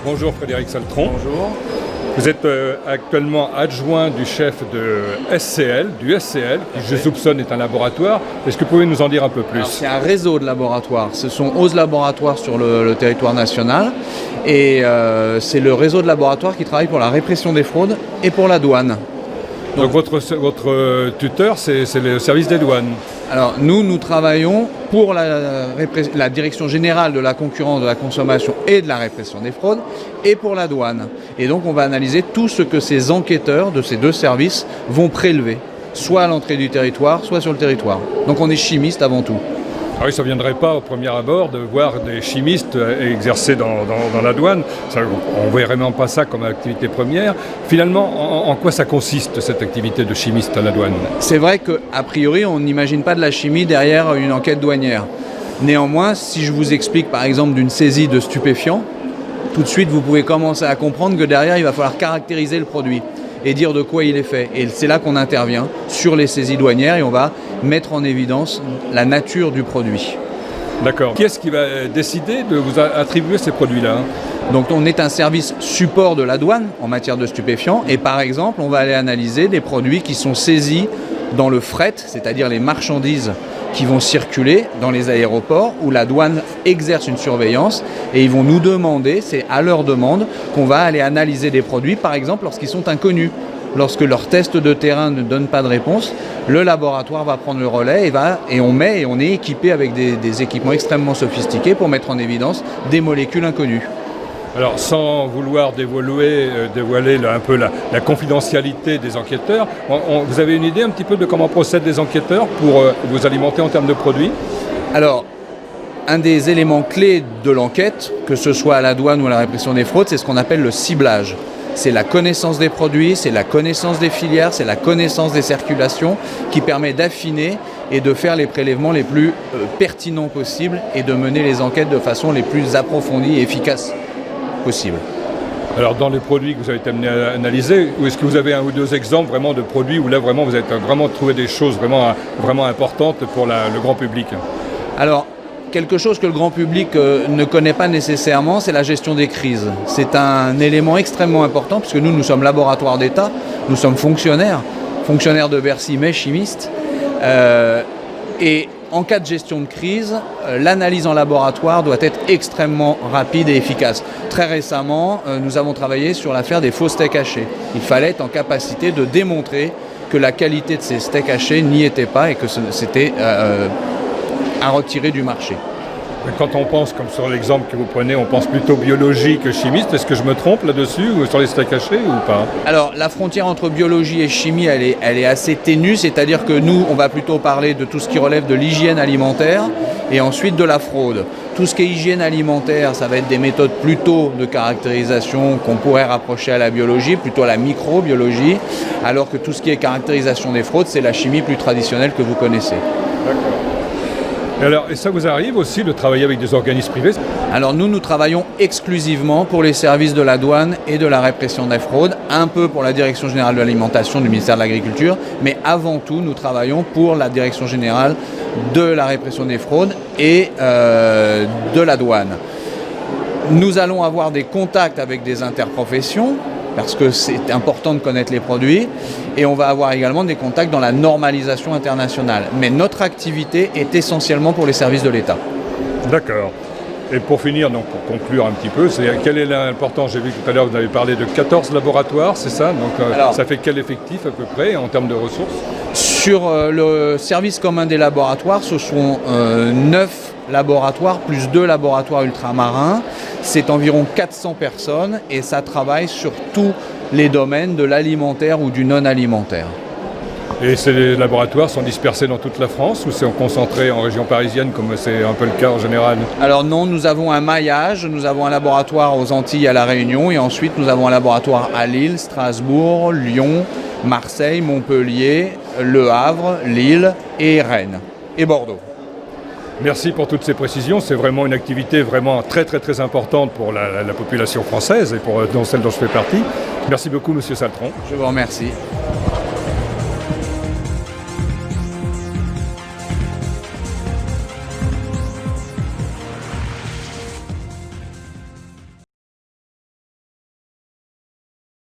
Bonjour Frédéric Saltron. Bonjour. Vous êtes actuellement adjoint du chef du SCL, qui je soupçonne est un laboratoire. Est-ce que vous pouvez nous en dire un peu plus? Alors, c'est un réseau de laboratoires. Ce sont 11 laboratoires sur le territoire national. Et c'est le réseau de laboratoires qui travaille pour la répression des fraudes et pour la douane. Donc votre tuteur, c'est le service des douanes. Alors nous travaillons pour la Direction générale de la concurrence, de la consommation et de la répression des fraudes et pour la douane. Et donc on va analyser tout ce que ces enquêteurs de ces deux services vont prélever, soit à l'entrée du territoire, soit sur le territoire. Donc on est chimiste avant tout. Ah oui, ça ne viendrait pas au premier abord de voir des chimistes exercer dans la douane. On ne voit vraiment pas ça comme activité première. Finalement, en quoi ça consiste, cette activité de chimiste à la douane? C'est vrai qu'a priori, on n'imagine pas de la chimie derrière une enquête douanière. Néanmoins, si je vous explique par exemple d'une saisie de stupéfiants, tout de suite vous pouvez commencer à comprendre que derrière, il va falloir caractériser le produit et dire de quoi il est fait. Et c'est là qu'on intervient sur les saisies douanières et on va mettre en évidence la nature du produit. D'accord. Qui est-ce qui va décider de vous attribuer ces produits-là? Donc on est un service support de la douane en matière de stupéfiants et par exemple on va aller analyser des produits qui sont saisis dans le fret, c'est-à-dire les marchandises qui vont circuler dans les aéroports où la douane exerce une surveillance et ils vont nous demander, c'est à leur demande qu'on va aller analyser des produits, par exemple lorsqu'ils sont inconnus. Lorsque leur test de terrain ne donne pas de réponse, le laboratoire va prendre le relais et on est équipé avec des équipements extrêmement sophistiqués pour mettre en évidence des molécules inconnues. Alors, sans vouloir dévoiler un peu la confidentialité des enquêteurs, vous avez une idée un petit peu de comment procèdent les enquêteurs pour vous alimenter en termes de produits? Alors, un des éléments clés de l'enquête, que ce soit à la douane ou à la répression des fraudes, c'est ce qu'on appelle le ciblage. C'est la connaissance des produits, c'est la connaissance des filières, c'est la connaissance des circulations qui permet d'affiner et de faire les prélèvements les plus pertinents possibles et de mener les enquêtes de façon les plus approfondies et efficaces possible. Alors dans les produits que vous avez été amené à analyser, est-ce que vous avez un ou deux exemples vraiment de produits où là vraiment vous avez vraiment trouvé des choses vraiment importantes pour le grand public? Alors quelque chose que le grand public ne connaît pas nécessairement, c'est la gestion des crises. C'est un élément extrêmement important puisque nous sommes laboratoire d'État, nous sommes fonctionnaires de Bercy mais chimistes. Et en cas de gestion de crise, l'analyse en laboratoire doit être extrêmement rapide et efficace. Très récemment, nous avons travaillé sur l'affaire des faux steaks hachés. Il fallait être en capacité de démontrer que la qualité de ces steaks hachés n'y était pas et que c'était à retirer du marché. Quand on pense, comme sur l'exemple que vous prenez, on pense plutôt biologie que chimiste. Est-ce que je me trompe là-dessus, ou sur les steaks hachés ou pas? Alors, la frontière entre biologie et chimie, elle est assez ténue, c'est-à-dire que nous, on va plutôt parler de tout ce qui relève de l'hygiène alimentaire et ensuite de la fraude. Tout ce qui est hygiène alimentaire, ça va être des méthodes plutôt de caractérisation qu'on pourrait rapprocher à la biologie, plutôt à la microbiologie, alors que tout ce qui est caractérisation des fraudes, c'est la chimie plus traditionnelle que vous connaissez. D'accord. Et ça vous arrive aussi de travailler avec des organismes privés? Alors nous travaillons exclusivement pour les services de la douane et de la répression des fraudes, un peu pour la Direction générale de l'alimentation du ministère de l'Agriculture, mais avant tout nous travaillons pour la Direction générale de la répression des fraudes et de la douane. Nous allons avoir des contacts avec des interprofessions, parce que c'est important de connaître les produits, et on va avoir également des contacts dans la normalisation internationale. Mais notre activité est essentiellement pour les services de l'État. D'accord. Et pour finir, donc pour conclure un petit peu, quelle est l'importance? J'ai vu tout à l'heure, vous avez parlé de 14 laboratoires, c'est ça? Donc alors, ça fait quel effectif à peu près en termes de ressources? Sur le service commun des laboratoires, ce sont 9 laboratoires plus 2 laboratoires ultramarins. C'est environ 400 personnes et ça travaille sur tous les domaines de l'alimentaire ou du non-alimentaire. Et ces laboratoires sont dispersés dans toute la France ou sont concentrés en région parisienne comme c'est un peu le cas en général? Alors non, nous avons un maillage, nous avons un laboratoire aux Antilles à La Réunion et ensuite nous avons un laboratoire à Lille, Strasbourg, Lyon, Marseille, Montpellier, Le Havre, Lille et Rennes et Bordeaux. Merci pour toutes ces précisions. C'est vraiment une activité vraiment très très très importante pour la population française et pour celle dont je fais partie. Merci beaucoup, Monsieur Saltron. Je vous remercie.